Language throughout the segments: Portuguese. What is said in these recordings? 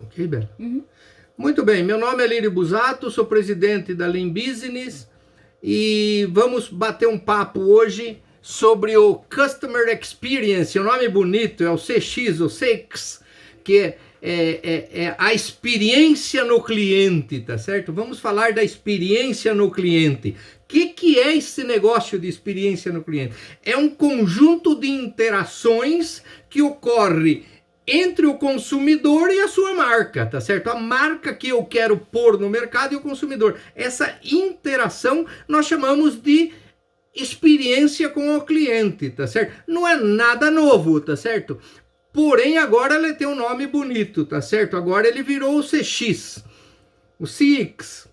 Ok, Bela? Uhum. Muito bem, meu nome é Lírio Busato, sou presidente da Lean Business e vamos bater um papo hoje sobre o Customer Experience. O nome bonito é o CX, o CX, que é a experiência no cliente, tá certo? Vamos falar da experiência no cliente. O que é esse negócio de experiência no cliente? É um conjunto de interações que ocorre entre o consumidor e a sua marca, tá certo? A marca que eu quero pôr no mercado e o consumidor. Essa interação nós chamamos de experiência com o cliente, tá certo? Não é nada novo, tá certo? Porém, agora ele tem um nome bonito, tá certo? Agora ele virou o CX, o CX.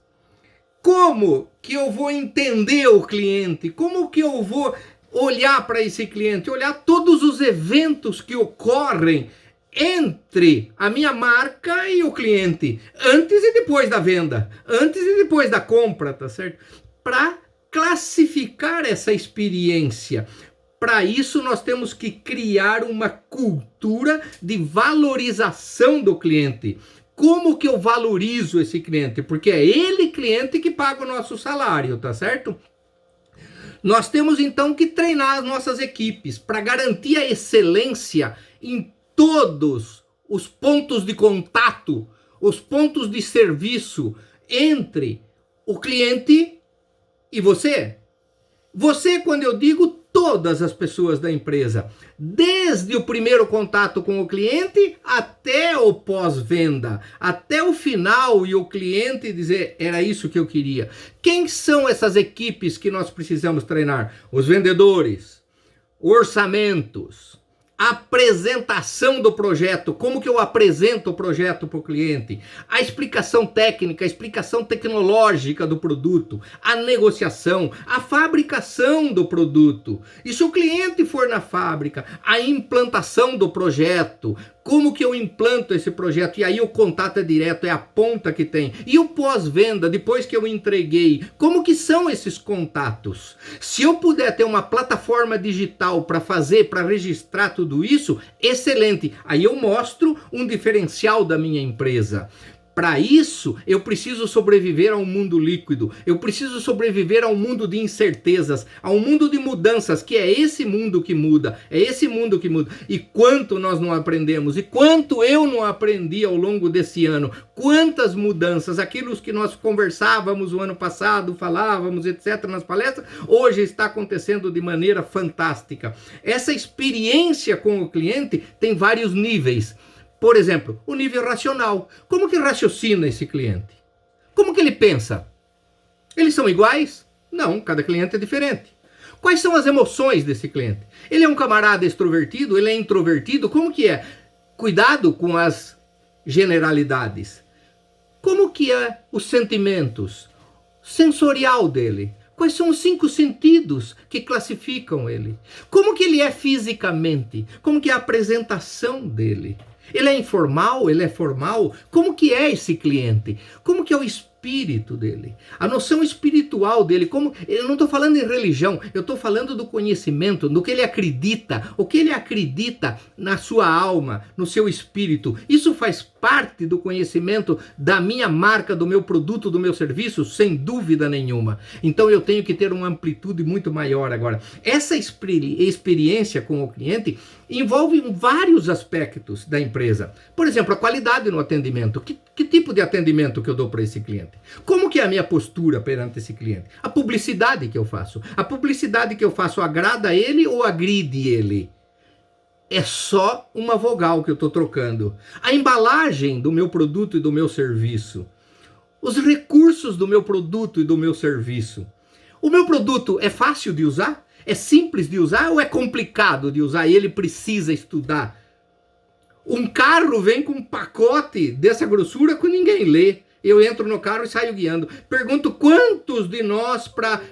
Como que eu vou entender o cliente? Como que eu vou olhar para esse cliente? Olhar todos os eventos que ocorrem entre a minha marca e o cliente, antes e depois da venda, antes e depois da compra, tá certo? Para classificar essa experiência. Para isso, nós temos que criar uma cultura de valorização do cliente. Como que eu valorizo esse cliente? Porque é ele, cliente, que paga o nosso salário, tá certo? Nós temos então que treinar as nossas equipes para garantir a excelência em todos os pontos de contato, os pontos de serviço entre o cliente e você. Você, quando eu digo todas as pessoas da empresa, desde o primeiro contato com o cliente até o pós-venda, até o final e o cliente dizer, era isso que eu queria. Quem são essas equipes que nós precisamos treinar? Os vendedores, orçamentos, apresentação do projeto, como que eu apresento o projeto para o cliente, a explicação técnica, a explicação tecnológica do produto, a negociação, a fabricação do produto. E se o cliente for na fábrica, a implantação do projeto, como que eu implanto esse projeto? E aí o contato é direto, é a ponta que tem. E o pós-venda, depois que eu entreguei, como que são esses contatos? Se eu puder ter uma plataforma digital para fazer, para registrar tudo isso, excelente. Aí eu mostro um diferencial da minha empresa. Para isso, eu preciso sobreviver a um mundo líquido, eu preciso sobreviver a um mundo de incertezas, a um mundo de mudanças, que é esse mundo que muda, é esse mundo que muda. E quanto nós não aprendemos, e quanto eu não aprendi ao longo desse ano, quantas mudanças, aquilo que nós conversávamos o ano passado, falávamos, etc., nas palestras, hoje está acontecendo de maneira fantástica. Essa experiência com o cliente tem vários níveis. Por exemplo, o nível racional. Como que raciocina esse cliente? Como que ele pensa? Eles são iguais? Não, cada cliente é diferente. Quais são as emoções desse cliente? Ele é um camarada extrovertido? Ele é introvertido? Como que é? Cuidado com as generalidades. Como que é os sentimentos? Sensorial dele. Quais são os 5 sentidos que classificam ele? Como que ele é fisicamente? Como que é a apresentação dele? Ele é informal? Ele é formal? Como que é esse cliente? Como que é o espírito dele? A noção espiritual dele? Como? Eu não estou falando em religião, eu estou falando do conhecimento, do que ele acredita, o que ele acredita na sua alma, no seu espírito. Isso faz parte do conhecimento da minha marca, do meu produto, do meu serviço, sem dúvida nenhuma. Então eu tenho que ter uma amplitude muito maior agora. Essa experiência com o cliente envolve vários aspectos da empresa. Por exemplo, a qualidade no atendimento. Que tipo de atendimento que eu dou para esse cliente? Como que é a minha postura perante esse cliente? A publicidade que eu faço. A publicidade que eu faço agrada ele ou agride ele? É só uma vogal que eu estou trocando. A embalagem do meu produto e do meu serviço. Os recursos do meu produto e do meu serviço. O meu produto é fácil de usar? É simples de usar ou é complicado de usar e ele precisa estudar? Um carro vem com um pacote dessa grossura que ninguém lê. Eu entro no carro e saio guiando. Pergunto quantos de nós,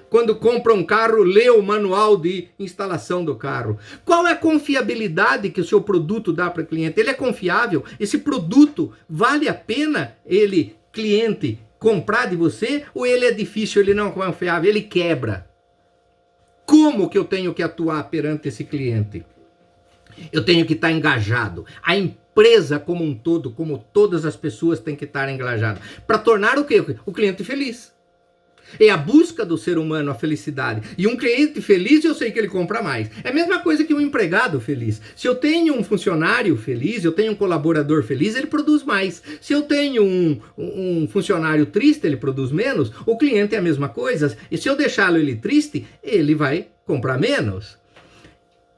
quando compra um carro, lê o manual de instalação do carro. Qual é a confiabilidade que o seu produto dá para o cliente? Ele é confiável? Esse produto vale a pena ele, cliente, comprar de você? Ou ele é difícil, ele não é confiável, ele quebra? Como que eu tenho que atuar perante esse cliente? Eu tenho que estar engajado. A empresa como um todo, como todas as pessoas, têm que estar engajadas. Para tornar o quê? O cliente feliz. É a busca do ser humano a felicidade. E um cliente feliz, eu sei que ele compra mais. É a mesma coisa que um empregado feliz. Se eu tenho um funcionário feliz, eu tenho um colaborador feliz, ele produz mais. Se eu tenho um funcionário triste, ele produz menos. O cliente é a mesma coisa. E se eu deixá-lo ele triste, ele vai comprar menos.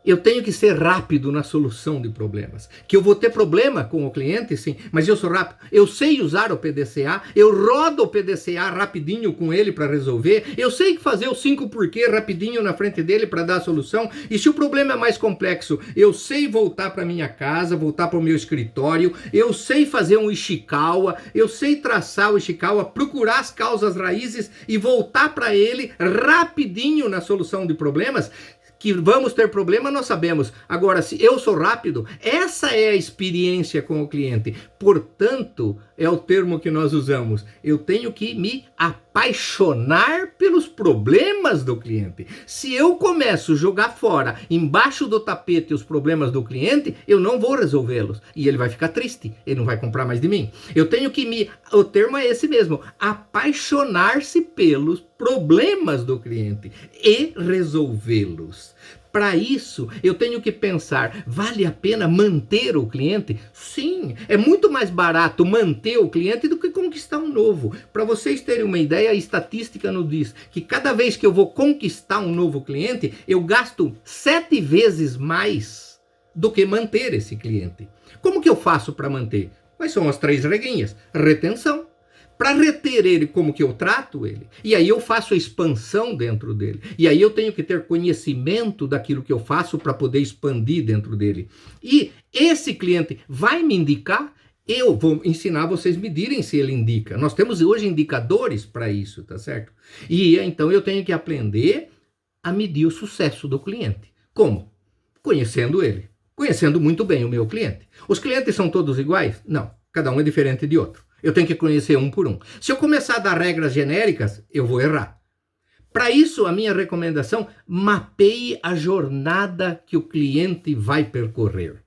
Eu tenho que ser rápido na solução de problemas. Que eu vou ter problema com o cliente, sim, mas eu sou rápido. Eu sei usar o PDCA, eu rodo o PDCA rapidinho com ele para resolver. Eu sei fazer o 5 porquê rapidinho na frente dele para dar a solução. E se o problema é mais complexo, eu sei voltar para minha casa, voltar para o meu escritório. Eu sei fazer um Ishikawa, eu sei traçar o Ishikawa, procurar as causas raízes e voltar para ele rapidinho na solução de problemas. Que vamos ter problema, nós sabemos. Agora, se eu sou rápido, essa é a experiência com o cliente. Portanto, é o termo que nós usamos. Eu tenho que me apaixonar pelos problemas do cliente. Se eu começo a jogar fora, embaixo do tapete, os problemas do cliente, eu não vou resolvê-los. E ele vai ficar triste. Ele não vai comprar mais de mim. Eu tenho que o termo é esse mesmo. Apaixonar-se pelos problemas do cliente e resolvê-los. Para isso, eu tenho que pensar, vale a pena manter o cliente? Sim, é muito mais barato manter o cliente do que conquistar um novo. Para vocês terem uma ideia, a estatística nos diz que cada vez que eu vou conquistar um novo cliente, eu gasto 7 vezes mais do que manter esse cliente. Como que eu faço para manter? Quais são as 3 regrinhas? Retenção. Para reter ele, como que eu trato ele? E aí eu faço a expansão dentro dele. E aí eu tenho que ter conhecimento daquilo que eu faço para poder expandir dentro dele. E esse cliente vai me indicar, eu vou ensinar vocês a medirem se ele indica. Nós temos hoje indicadores para isso, tá certo? E então eu tenho que aprender a medir o sucesso do cliente. Como? Conhecendo ele. Conhecendo muito bem o meu cliente. Os clientes são todos iguais? Não. Cada um é diferente de outro. Eu tenho que conhecer um por um. Se eu começar a dar regras genéricas, eu vou errar. Para isso, a minha recomendação, mapeie a jornada que o cliente vai percorrer.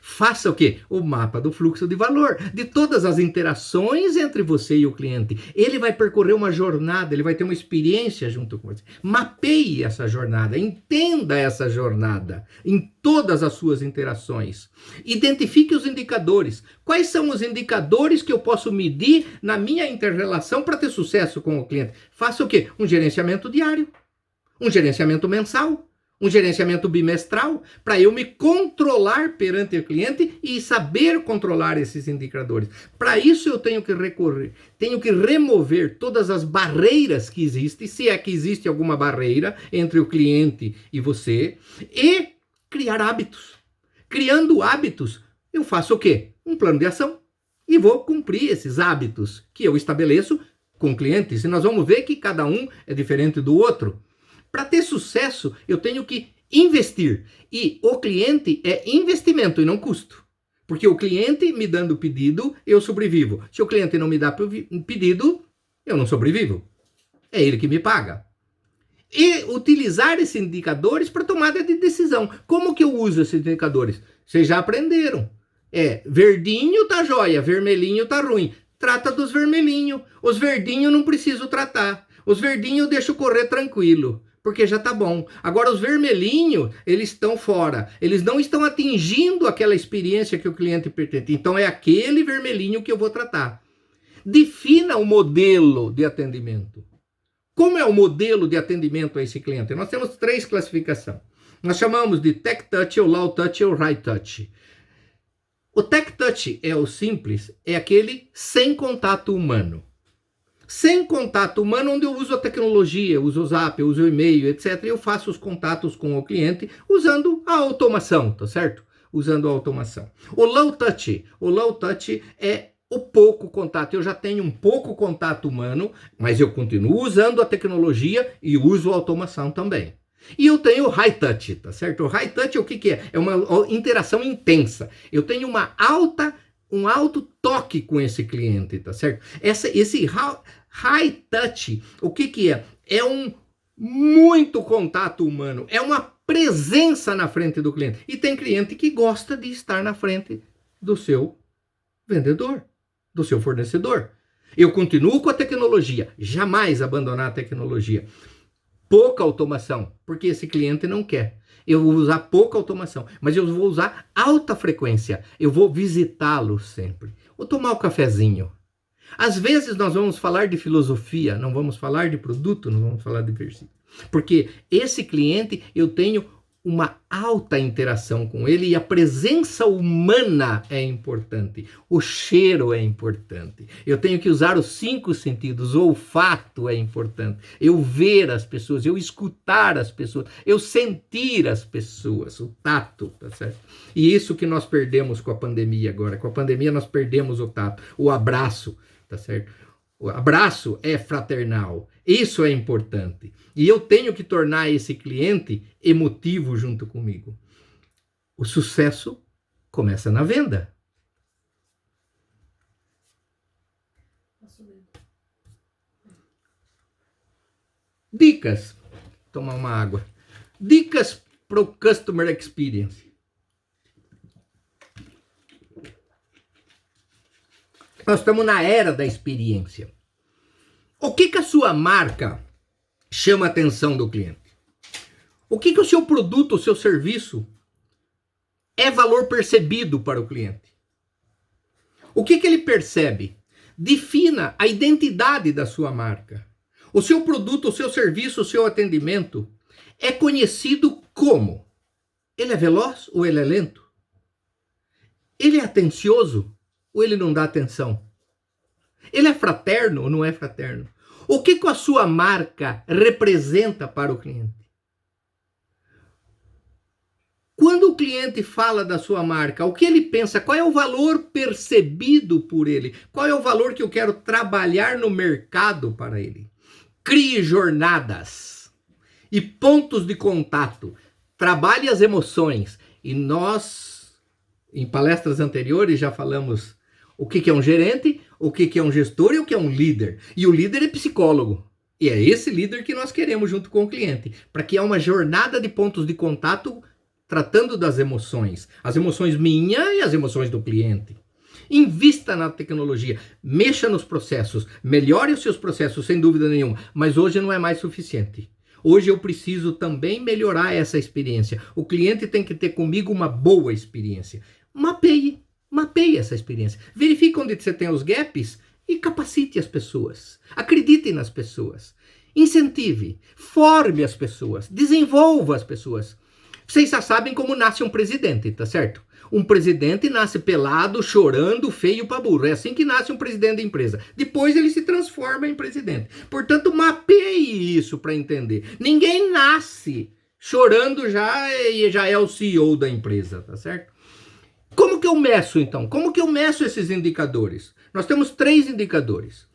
Faça o quê? O mapa do fluxo de valor, de todas as interações entre você e o cliente. Ele vai percorrer uma jornada, ele vai ter uma experiência junto com você. Mapeie essa jornada, entenda essa jornada em todas as suas interações. Identifique os indicadores. Quais são os indicadores que eu posso medir na minha inter-relação para ter sucesso com o cliente? Faça o quê? Um gerenciamento diário, um gerenciamento mensal, um gerenciamento bimestral, para eu me controlar perante o cliente e saber controlar esses indicadores. Para isso eu tenho que recorrer, tenho que remover todas as barreiras que existem, se é que existe alguma barreira entre o cliente e você, e criar hábitos. Criando hábitos, eu faço o quê? Um plano de ação. E vou cumprir esses hábitos que eu estabeleço com clientes. E nós vamos ver que cada um é diferente do outro. Para ter sucesso, eu tenho que investir. E o cliente é investimento e não custo. Porque o cliente me dando pedido, eu sobrevivo. Se o cliente não me dá pedido, eu não sobrevivo. É ele que me paga. E utilizar esses indicadores para tomada de decisão. Como que eu uso esses indicadores? Vocês já aprenderam. Verdinho tá jóia, vermelhinho tá ruim. Trata dos vermelhinhos. Os verdinhos não preciso tratar. Os verdinhos eu deixo correr tranquilo, porque já tá bom. Agora os vermelhinhos, eles estão fora. Eles não estão atingindo aquela experiência que o cliente pretende. Então é aquele vermelhinho que eu vou tratar. Defina o modelo de atendimento. Como é o modelo de atendimento a esse cliente? Nós temos 3 classificações. Nós chamamos de Tech Touch, ou Low Touch, ou High Touch. O Tech Touch é o simples, é aquele sem contato humano. Sem contato humano, onde eu uso a tecnologia, eu uso o Zap, eu uso o e-mail, etc. Eu faço os contatos com o cliente usando a automação, tá certo? Usando a automação. O Low Touch é o pouco contato. Eu já tenho um pouco contato humano, mas eu continuo usando a tecnologia e uso a automação também. E eu tenho o High Touch, tá certo? O High Touch o que é? É uma interação intensa. Eu tenho um alto toque com esse cliente, tá certo? Esse High Touch, o que é? É um muito contato humano, é uma presença na frente do cliente. E tem cliente que gosta de estar na frente do seu vendedor, do seu fornecedor. Eu continuo com a tecnologia, jamais abandonar a tecnologia. Pouca automação, porque esse cliente não quer. Eu vou usar pouca automação, mas eu vou usar alta frequência. Eu vou visitá-lo sempre. Vou tomar um cafezinho. Às vezes nós vamos falar de filosofia, não vamos falar de produto, não vamos falar de versículo. Porque esse cliente, eu tenho uma alta interação com ele e a presença humana é importante. O cheiro é importante. Eu tenho que usar os 5 sentidos. O olfato é importante. Eu ver as pessoas, eu escutar as pessoas, eu sentir as pessoas, o tato, tá certo? E isso que nós perdemos com a pandemia agora. Com a pandemia nós perdemos o tato, o abraço, tá certo? O abraço é fraternal. Isso é importante. E eu tenho que tornar esse cliente emotivo junto comigo. O sucesso começa na venda. Dicas. Tomar uma água. Dicas para o Customer Experience. Nós estamos na era da experiência. O que a sua marca chama a atenção do cliente? O que o seu produto, o seu serviço é valor percebido para o cliente? O que ele percebe? Defina a identidade da sua marca. O seu produto, o seu serviço, o seu atendimento é conhecido como? Ele é veloz ou ele é lento? Ele é atencioso ou ele não dá atenção? Ele é fraterno ou não é fraterno? O que a sua marca representa para o cliente? Quando o cliente fala da sua marca, o que ele pensa? Qual é o valor percebido por ele? Qual é o valor que eu quero trabalhar no mercado para ele? Crie jornadas e pontos de contato. Trabalhe as emoções. E nós, em palestras anteriores, já falamos o que é um gerente, o que é um gestor e o que é um líder. E o líder é psicólogo. E é esse líder que nós queremos junto com o cliente. Para que há uma jornada de pontos de contato tratando das emoções. As emoções minhas e as emoções do cliente. Invista na tecnologia. Mexa nos processos. Melhore os seus processos, sem dúvida nenhuma. Mas hoje não é mais suficiente. Hoje eu preciso também melhorar essa experiência. O cliente tem que ter comigo uma boa experiência. Mapeie essa experiência. Verifique onde você tem os gaps e capacite as pessoas. Acredite nas pessoas. Incentive. Forme as pessoas. Desenvolva as pessoas. Vocês já sabem como nasce um presidente, tá certo? Um presidente nasce pelado, chorando, feio pra burro. É assim que nasce um presidente da empresa. Depois ele se transforma em presidente. Portanto, mapeie isso para entender. Ninguém nasce chorando já e já é o CEO da empresa, tá certo? Como que eu meço, então? Como que eu meço esses indicadores? Nós temos 3 indicadores.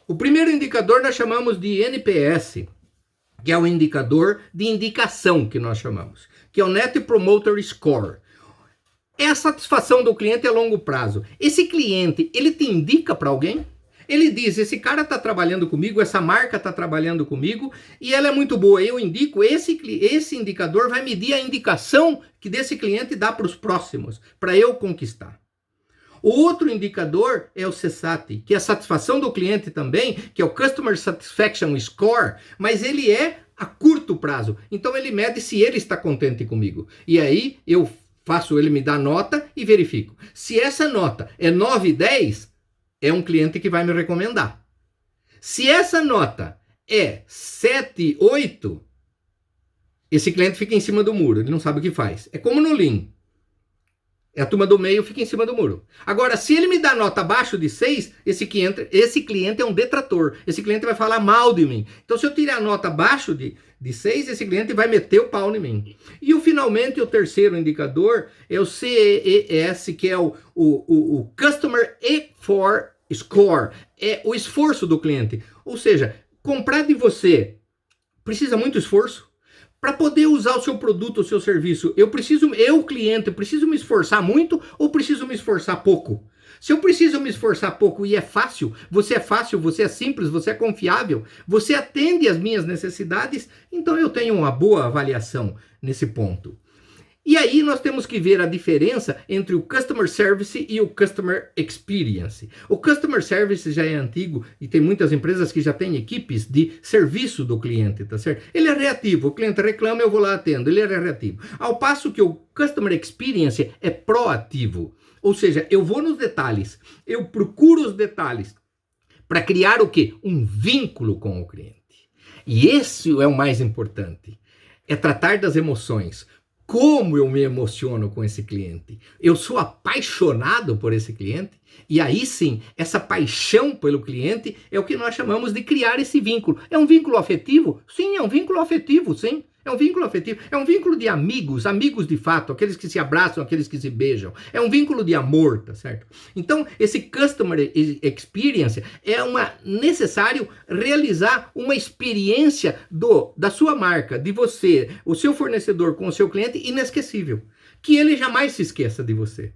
O primeiro indicador nós chamamos de NPS, que é o indicador de indicação que nós chamamos, que é o Net Promoter Score. É a satisfação do cliente a longo prazo. Esse cliente, ele te indica para alguém? Ele diz, esse cara está trabalhando comigo, essa marca está trabalhando comigo e ela é muito boa. Eu indico, esse indicador vai medir a indicação que desse cliente dá para os próximos, para eu conquistar. O outro indicador é o CSAT, que é a satisfação do cliente também, que é o Customer Satisfaction Score, mas ele é a curto prazo. Então ele mede se ele está contente comigo. E aí eu faço ele me dar nota e verifico. Se essa nota é 9 e 10, é um cliente que vai me recomendar. Se essa nota é 7, 8, esse cliente fica em cima do muro, ele não sabe o que faz. É como no Lean. A turma do meio fica em cima do muro. Agora, se ele me dá nota abaixo de 6, esse cliente é um detrator. Esse cliente vai falar mal de mim. Então, se eu tirar a nota abaixo de 6, esse cliente vai meter o pau em mim. E finalmente, o terceiro indicador é o CES, que é o Customer Effort Score. É o esforço do cliente. Ou seja, comprar de você precisa muito esforço. Para poder usar o seu produto, o seu serviço, eu, cliente, preciso me esforçar muito ou preciso me esforçar pouco? Se eu preciso me esforçar pouco e é fácil, você é simples, você é confiável, você atende às minhas necessidades, então eu tenho uma boa avaliação nesse ponto. E aí nós temos que ver a diferença entre o Customer Service e o Customer Experience. O Customer Service já é antigo e tem muitas empresas que já têm equipes de serviço do cliente, tá certo? Ele é reativo, o cliente reclama, eu vou lá atendo, ele é reativo. Ao passo que o Customer Experience é proativo, ou seja, eu vou nos detalhes, eu procuro os detalhes para criar o quê? Um vínculo com o cliente. E esse é o mais importante, é tratar das emoções. Como eu me emociono com esse cliente? Eu sou apaixonado por esse cliente? E aí sim, essa paixão pelo cliente é o que nós chamamos de criar esse vínculo. É um vínculo afetivo? Sim, é um vínculo afetivo, sim. É um vínculo afetivo. É um vínculo de amigos, amigos de fato, aqueles que se abraçam, aqueles que se beijam. É um vínculo de amor, tá certo? Então, esse Customer Experience é necessário realizar uma experiência da sua marca, de você, o seu fornecedor com o seu cliente inesquecível. Que ele jamais se esqueça de você.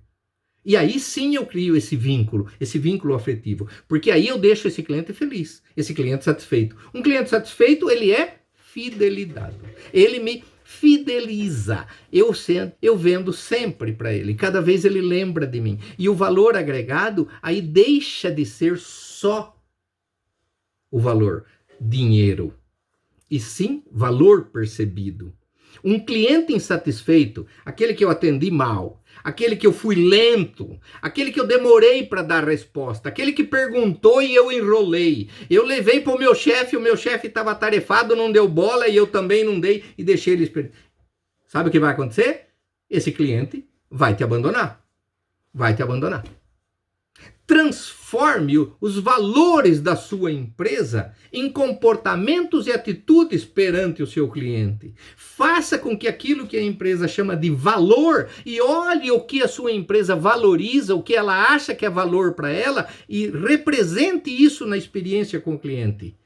E aí sim eu crio esse vínculo afetivo. Porque aí eu deixo esse cliente feliz, esse cliente satisfeito. Um cliente satisfeito, ele é fidelidade. Ele me fideliza. Eu vendo sempre para ele. Cada vez ele lembra de mim. E o valor agregado aí deixa de ser só o valor dinheiro. E sim valor percebido. Um cliente insatisfeito, aquele que eu atendi mal, aquele que eu fui lento, aquele que eu demorei para dar resposta, aquele que perguntou e eu enrolei. Eu levei para o meu chefe estava atarefado, não deu bola e eu também não dei e deixei ele esperar. Sabe o que vai acontecer? Esse cliente vai te abandonar. Vai te abandonar. Transforme os valores da sua empresa em comportamentos e atitudes perante o seu cliente. Faça com que aquilo que a empresa chama de valor, e olhe o que a sua empresa valoriza, o que ela acha que é valor para ela, e represente isso na experiência com o cliente.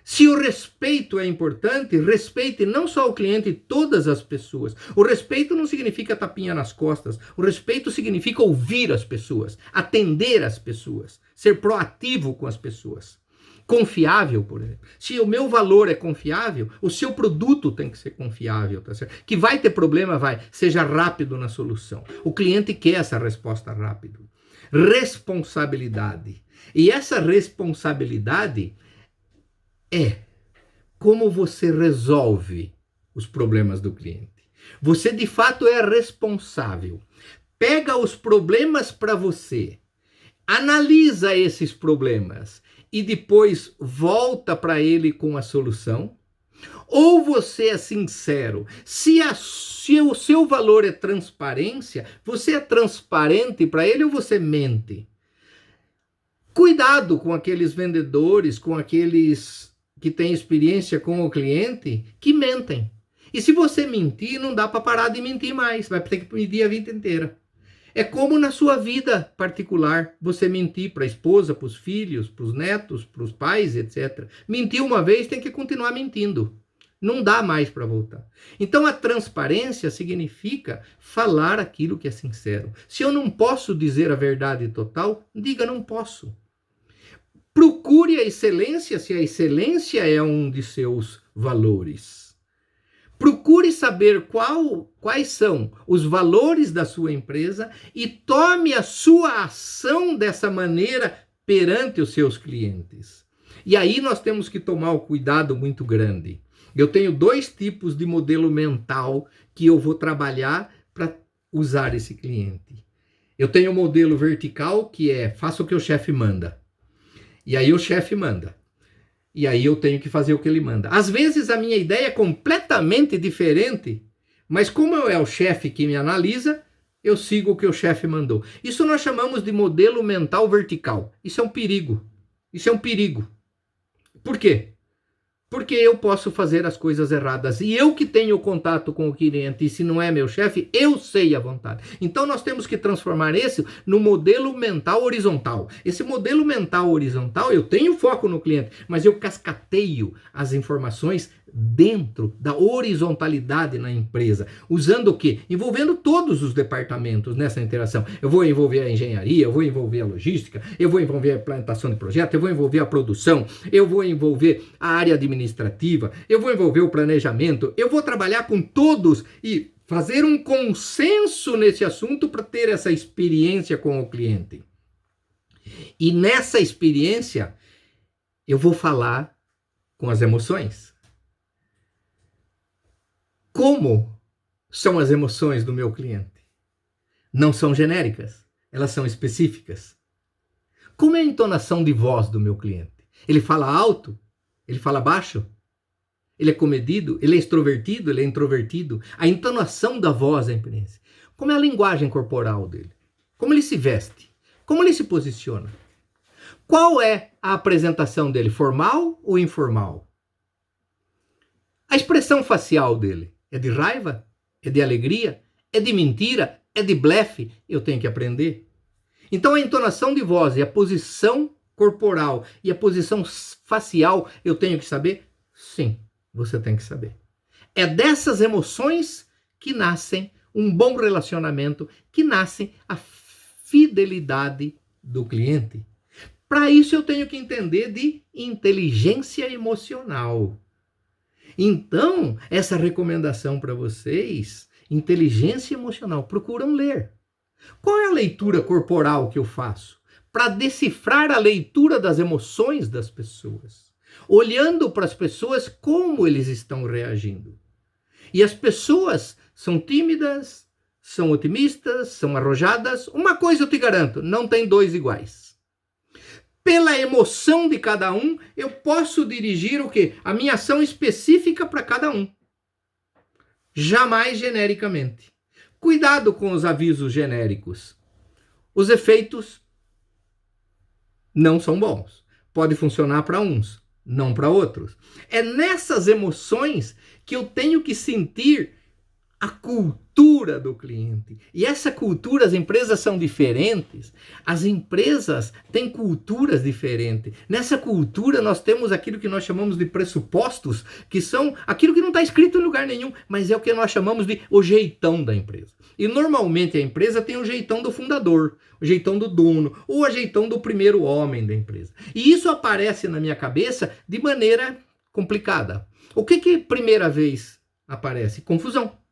Se o respeito é importante, respeite não só o cliente, todas as pessoas. O respeito não significa tapinha nas costas. O respeito significa ouvir as pessoas, atender as pessoas, ser proativo com as pessoas. Confiável, por exemplo. Se o meu valor é confiável, o seu produto tem que ser confiável, tá certo? Que vai ter problema, vai. Seja rápido na solução. O cliente quer essa resposta rápida. Responsabilidade. E essa responsabilidade é como você resolve os problemas do cliente. Você de fato é responsável. Pega os problemas para você, analisa esses problemas e depois volta para ele com a solução. Ou você é sincero, se o seu valor é transparência, você é transparente para ele ou você mente? Cuidado com aqueles vendedores, com aqueles que têm experiência com o cliente, que mentem. E se você mentir, não dá para parar de mentir mais, vai ter que mentir a vida inteira. É como na sua vida particular, você mentir para a esposa, para os filhos, para os netos, para os pais, etc. Mentir uma vez, tem que continuar mentindo. Não dá mais para voltar. Então a transparência significa falar aquilo que é sincero. Se eu não posso dizer a verdade total, diga não posso. Procure a excelência, se a excelência é um de seus valores. Procure saber quais são os valores da sua empresa e tome a sua ação dessa maneira perante os seus clientes. E aí nós temos que tomar um cuidado muito grande. Eu tenho 2 tipos de modelo mental que eu vou trabalhar para usar esse cliente. Eu tenho o modelo vertical, que é faça o que o chefe manda. E aí o chefe manda. E aí eu tenho que fazer o que ele manda. Às vezes a minha ideia é completamente diferente, mas como é o chefe que me analisa, eu sigo o que o chefe mandou. Isso nós chamamos de modelo mental vertical. Isso é um perigo. Isso é um perigo. Por quê? Porque eu posso fazer as coisas erradas. E eu que tenho contato com o cliente, e se não é meu chefe, eu sei a vontade. Então nós temos que transformar esse no modelo mental horizontal. Esse modelo mental horizontal, eu tenho foco no cliente, mas eu cascateio as informações dentro da horizontalidade na empresa. Usando o quê? Envolvendo todos os departamentos nessa interação. Eu vou envolver a engenharia, eu vou envolver a logística, eu vou envolver a implantação de projeto, eu vou envolver a produção, eu vou envolver a área administrativa, eu vou envolver o planejamento, eu vou trabalhar com todos e fazer um consenso nesse assunto para ter essa experiência com o cliente. E nessa experiência, eu vou falar com as emoções. Como são as emoções do meu cliente? Não são genéricas, elas são específicas. Como é a entonação de voz do meu cliente? Ele fala alto? Ele fala baixo? Ele é comedido? Ele é extrovertido? Ele é introvertido? A entonação da voz é a experiência. Como é a linguagem corporal dele? Como ele se veste? Como ele se posiciona? Qual é a apresentação dele? Formal ou informal? A expressão facial dele é de raiva? É de alegria? É de mentira? É de blefe? Eu tenho que aprender. Então a entonação de voz e a posição corporal e a posição facial eu tenho que saber? Sim, você tem que saber. É dessas emoções que nascem um bom relacionamento, que nasce a fidelidade do cliente. Para isso eu tenho que entender de inteligência emocional. Então, essa recomendação para vocês, inteligência emocional, procuram ler. Qual é a leitura corporal que eu faço? Para decifrar a leitura das emoções das pessoas. Olhando para as pessoas como eles estão reagindo. E as pessoas são tímidas, são otimistas, são arrojadas. Uma coisa eu te garanto, não tem dois iguais. Pela emoção de cada um, eu posso dirigir o quê? A minha ação específica para cada um. Jamais genericamente. Cuidado com os avisos genéricos. Os efeitos não são bons. Pode funcionar para uns, não para outros. É nessas emoções que eu tenho que sentir a cultura do cliente. E essa cultura, as empresas são diferentes. As empresas têm culturas diferentes. Nessa cultura nós temos aquilo que nós chamamos de pressupostos, que são aquilo que não está escrito em lugar nenhum, mas é o que nós chamamos de o jeitão da empresa. E normalmente a empresa tem o jeitão do fundador, o jeitão do dono, ou o jeitão do primeiro homem da empresa. E isso aparece na minha cabeça de maneira complicada. O que primeira vez aparece? Confusão.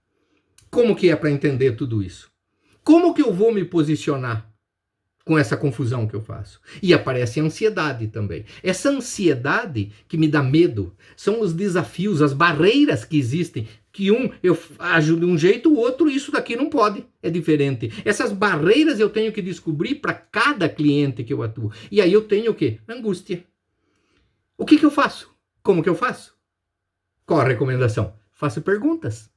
Como que é para entender tudo isso? Como que eu vou me posicionar com essa confusão que eu faço? E aparece a ansiedade também. Essa ansiedade que me dá medo são os desafios, as barreiras que existem. Que eu ajo de um jeito, o outro, isso daqui não pode, é diferente. Essas barreiras eu tenho que descobrir para cada cliente que eu atuo. E aí eu tenho o quê? Angústia. O que eu faço? Como que eu faço? Qual a recomendação? Faça perguntas.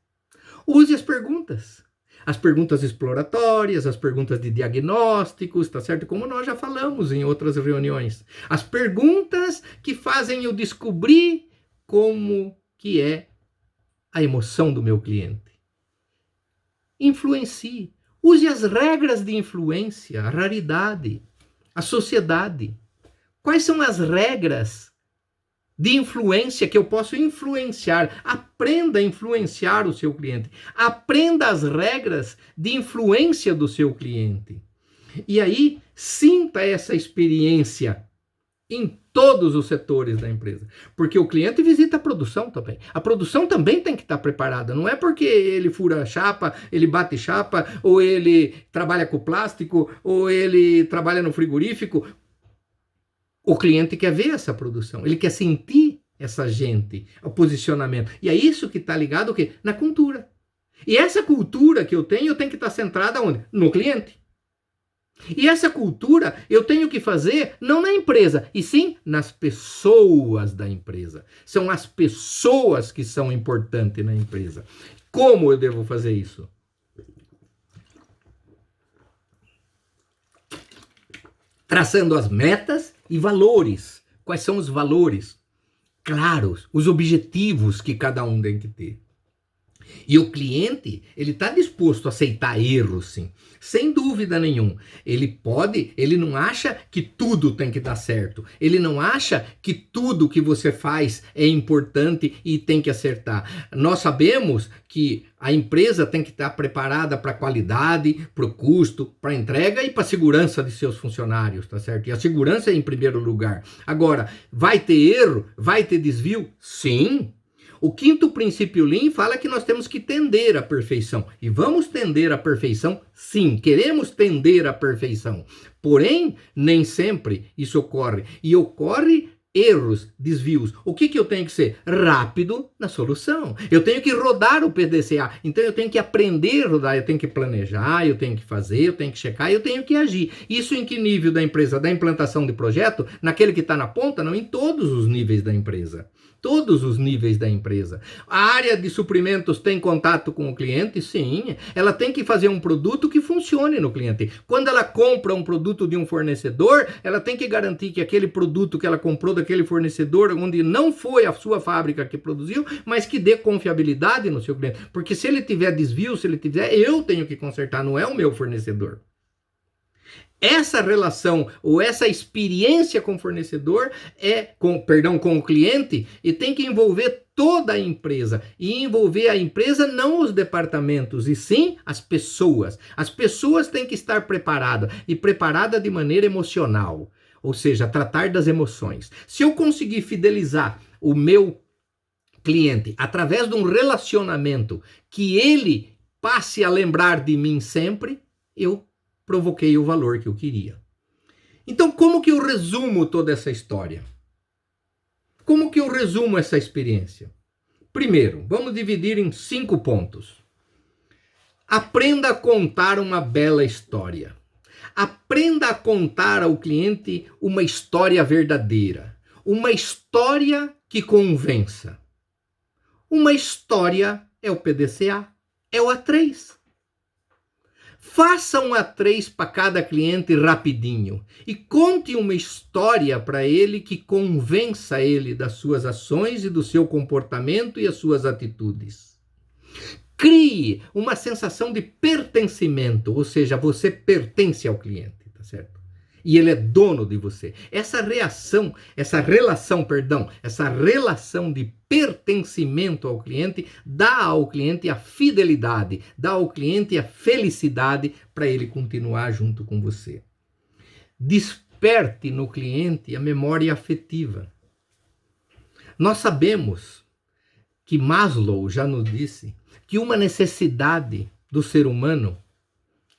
Use as perguntas exploratórias, as perguntas de diagnósticos, tá certo? Como nós já falamos em outras reuniões. As perguntas que fazem eu descobrir como que é a emoção do meu cliente. Influencie. Use as regras de influência, a raridade, a sociedade. Quais são as regras de influência que eu posso influenciar? Aprenda a influenciar o seu cliente. Aprenda as regras de influência do seu cliente. E aí, sinta essa experiência em todos os setores da empresa. Porque o cliente visita a produção também. A produção também tem que estar preparada. Não é porque ele fura chapa, ele bate chapa, ou ele trabalha com plástico, ou ele trabalha no frigorífico. O cliente quer ver essa produção, ele quer sentir essa gente, o posicionamento. E é isso que está ligado o quê? Na cultura. E essa cultura que eu tenho que estar centrada onde? No cliente. E essa cultura eu tenho que fazer não na empresa, e sim nas pessoas da empresa. São as pessoas que são importantes na empresa. Como eu devo fazer isso? Traçando as metas e valores. Quais são os valores? claros os objetivos que cada um tem que ter. E o cliente, ele está disposto a aceitar erros, sim, sem dúvida nenhuma. Ele não acha que tudo tem que dar certo. Ele não acha que tudo que você faz é importante e tem que acertar. Nós sabemos que a empresa tem que estar preparada para a qualidade, para o custo, para a entrega e para a segurança de seus funcionários, tá certo? E a segurança é em primeiro lugar. Agora, vai ter erro? Vai ter desvio? Sim. O quinto princípio Lean fala que nós temos que tender à perfeição. E vamos tender à perfeição? Sim, queremos tender à perfeição. Porém, nem sempre isso ocorre. E ocorre erros, desvios. O que eu tenho que ser? Rápido na solução. Eu tenho que rodar o PDCA. Então eu tenho que aprender a rodar, eu tenho que planejar, eu tenho que fazer, eu tenho que checar, eu tenho que agir. Isso em que nível da empresa? Da implantação de projeto? Naquele que está na ponta? Não, em todos os níveis da empresa. Todos os níveis da empresa. A área de suprimentos tem contato com o cliente? Sim. Ela tem que fazer um produto que funcione no cliente. Quando ela compra um produto de um fornecedor, ela tem que garantir que aquele produto que ela comprou daquele fornecedor, onde não foi a sua fábrica que produziu, mas que dê confiabilidade no seu cliente. Porque se ele tiver desvio, eu tenho que consertar, não é o meu fornecedor. Essa relação ou essa experiência com o fornecedor com o cliente, e tem que envolver toda a empresa. E envolver a empresa não os departamentos, e sim as pessoas. As pessoas têm que estar preparadas, e preparadas de maneira emocional. Ou seja, tratar das emoções. Se eu conseguir fidelizar o meu cliente através de um relacionamento que ele passe a lembrar de mim sempre, eu provoquei o valor que eu queria. Então, como que eu resumo toda essa história? Como que eu resumo essa experiência? Primeiro, vamos dividir em 5 pontos. Aprenda a contar uma bela história. Aprenda a contar ao cliente uma história verdadeira. Uma história que convença. Uma história é o PDCA, é o A3. Faça um A3 para cada cliente rapidinho e conte uma história para ele que convença ele das suas ações e do seu comportamento e as suas atitudes. Crie uma sensação de pertencimento, ou seja, você pertence ao cliente, tá certo? E ele é dono de você. Essa relação de pertencimento ao cliente dá ao cliente a fidelidade, dá ao cliente a felicidade para ele continuar junto com você. Desperte no cliente a memória afetiva. Nós sabemos que Maslow já nos disse que uma necessidade do ser humano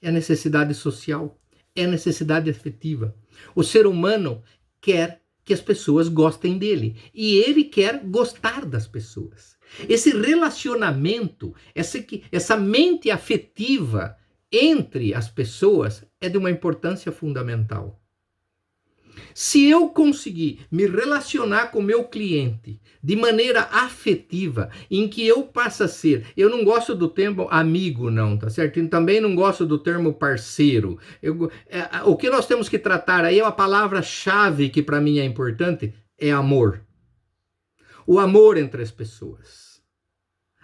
é a necessidade social. É a necessidade afetiva. O ser humano quer que as pessoas gostem dele. E ele quer gostar das pessoas. Esse relacionamento, essa mente afetiva entre as pessoas é de uma importância fundamental. Se eu conseguir me relacionar com o meu cliente de maneira afetiva, em que eu passo a ser, eu não gosto do termo amigo não, tá certo? E também não gosto do termo parceiro. O que nós temos que tratar aí é uma palavra-chave que para mim é importante, é amor. O amor entre as pessoas.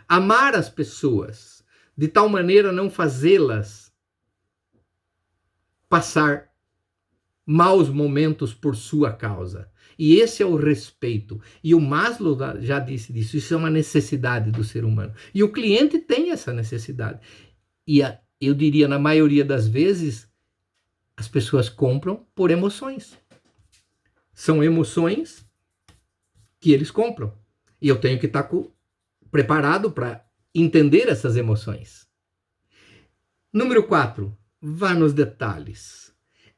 Amar as pessoas, de tal maneira a não fazê-las passar maus momentos por sua causa. E esse é o respeito. E o Maslow já disse disso. Isso é uma necessidade do ser humano. E o cliente tem essa necessidade. E eu diria, na maioria das vezes, as pessoas compram por emoções. São emoções que eles compram. E eu tenho que estar preparado para entender essas emoções. Número 4. Vá nos detalhes.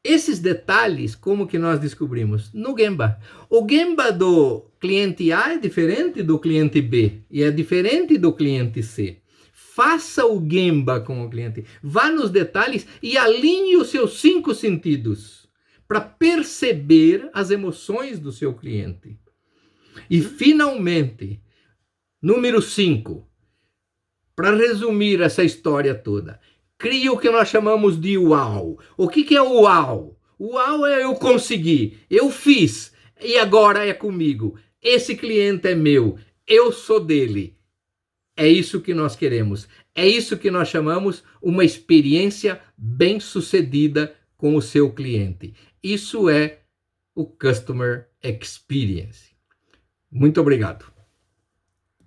Esses detalhes, como que nós descobrimos? No Gemba. O Gemba do cliente A é diferente do cliente B e é diferente do cliente C. Faça o Gemba com o cliente. Vá nos detalhes e alinhe os seus 5 sentidos para perceber as emoções do seu cliente. E, finalmente, número 5, para resumir essa história toda, crie o que nós chamamos de uau. O que é o uau? O uau é eu consegui, eu fiz e agora é comigo. esse cliente é meu, eu sou dele. É isso que nós queremos. É isso que nós chamamos uma experiência bem-sucedida com o seu cliente. Isso é o Customer Experience. Muito obrigado.